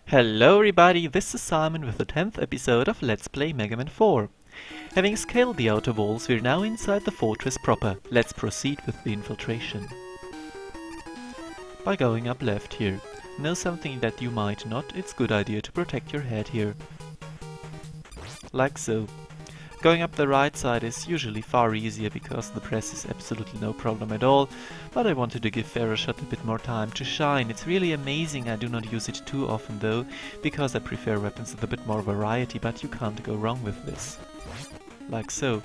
Hello everybody, this is Simon with the 10th episode of Let's Play Mega Man 4. Having scaled the outer walls, we're now inside the fortress proper. Let's proceed with the infiltration. By going up left here. Know something that you might not, it's good idea to protect your head here. Like so. Going up the right side is usually far easier because the press is absolutely no problem at all, but I wanted to give Shot a bit more time to shine. It's really amazing. I do not use it too often though, because I prefer weapons with a bit more variety, but you can't go wrong with this. Like so.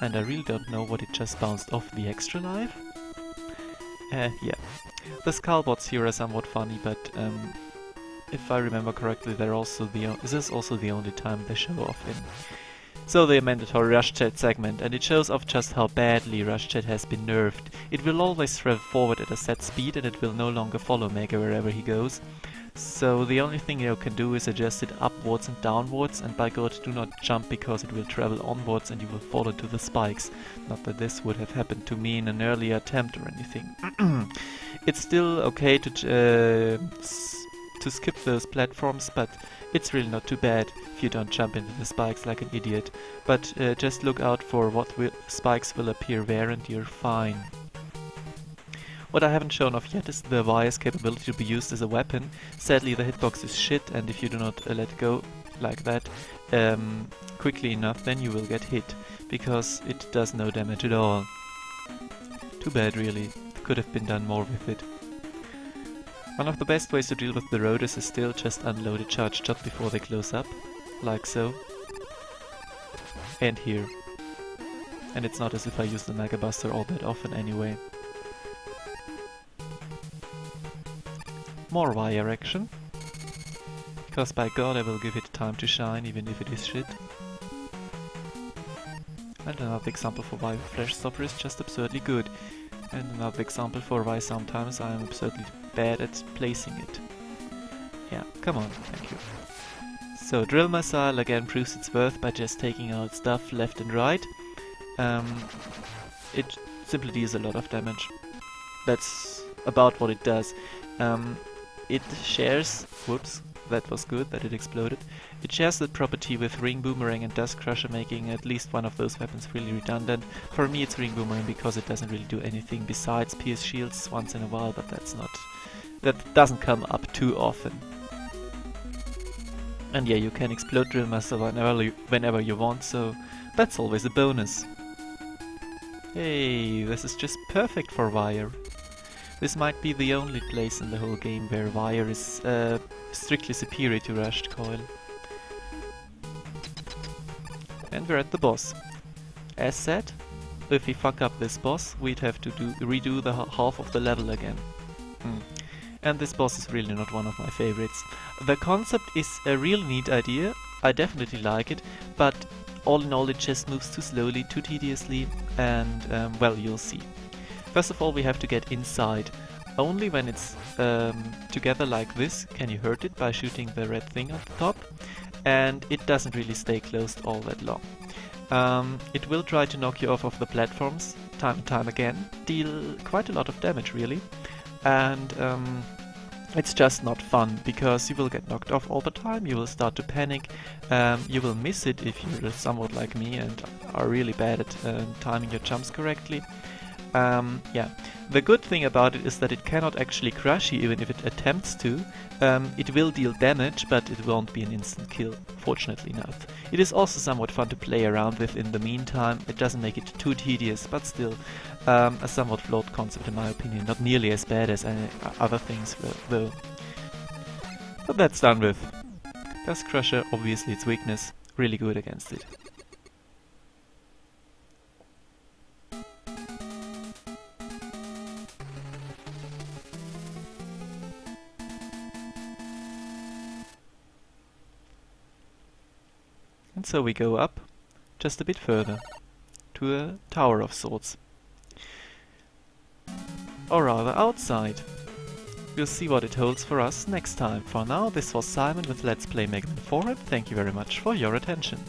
And I really don't know what it just bounced off, the extra life? Yeah. The skull bots here are somewhat funny, but if I remember correctly, this is also the only time they show off in. So the mandatory rush chat segment, and it shows off just how badly rush chat has been nerfed. It will always travel forward at a set speed and it will no longer follow Mega wherever he goes. So the only thing you can do is adjust it upwards and downwards, and by God do not jump because it will travel onwards and you will fall into the spikes. Not that this would have happened to me in an earlier attempt or anything. It's still okay to skip those platforms, but it's really not too bad if you don't jump into the spikes like an idiot. But just look out for what spikes will appear where and you're fine. What I haven't shown off yet is the wire's capability to be used as a weapon. Sadly the hitbox is shit, and if you do not let go like that quickly enough, then you will get hit, because it does no damage at all. Too bad really, could have been done more with it. One of the best ways to deal with the roaders is still just unload a charge just before they close up, like so. And here. And it's not as if I use the Mega Buster all that often anyway. More wire action. Because by God I will give it time to shine even if it is shit. And another example for why Flash Stopper is just absurdly good. And another example for why sometimes I am absurdly bad at placing it. Yeah, come on, thank you. So Drill Missile again proves its worth by just taking out stuff left and right. It simply deals a lot of damage. That's about what it does. It shares... whoops, that was good that it exploded. It shares that property with Ring Boomerang and Dust Crusher, making at least one of those weapons really redundant. For me it's Ring Boomerang because it doesn't really do anything besides pierce shields once in a while, but that doesn't come up too often. And yeah, you can explode Drill Master whenever you want, so that's always a bonus. Hey, this is just perfect for wire. This might be the only place in the whole game where wire is strictly superior to rushed coil. And we're at the boss. As said, if we fuck up this boss, we'd have to redo the half of the level again. And this boss is really not one of my favorites. The concept is a real neat idea, I definitely like it, but all in all it just moves too slowly, too tediously, and well, you'll see. First of all, we have to get inside. Only when it's together like this can you hurt it by shooting the red thing at the top, and it doesn't really stay closed all that long. It will try to knock you off of the platforms time and time again, deal quite a lot of damage really, and it's just not fun because you will get knocked off all the time, you will start to panic, you will miss it if you're somewhat like me and are really bad at timing your jumps correctly. Yeah, the good thing about it is that it cannot actually crush you even if it attempts to. It will deal damage, but it won't be an instant kill, fortunately enough. It is also somewhat fun to play around with in the meantime. It doesn't make it too tedious, but still a somewhat flawed concept in my opinion. Not nearly as bad as other things though. But that's done with. Dust Crusher, obviously its weakness, really good against it. And so we go up, just a bit further, to a tower of sorts. Or rather outside. We'll see what it holds for us next time. For now, this was Simon with Let's Play Mega Man 4, and thank you very much for your attention.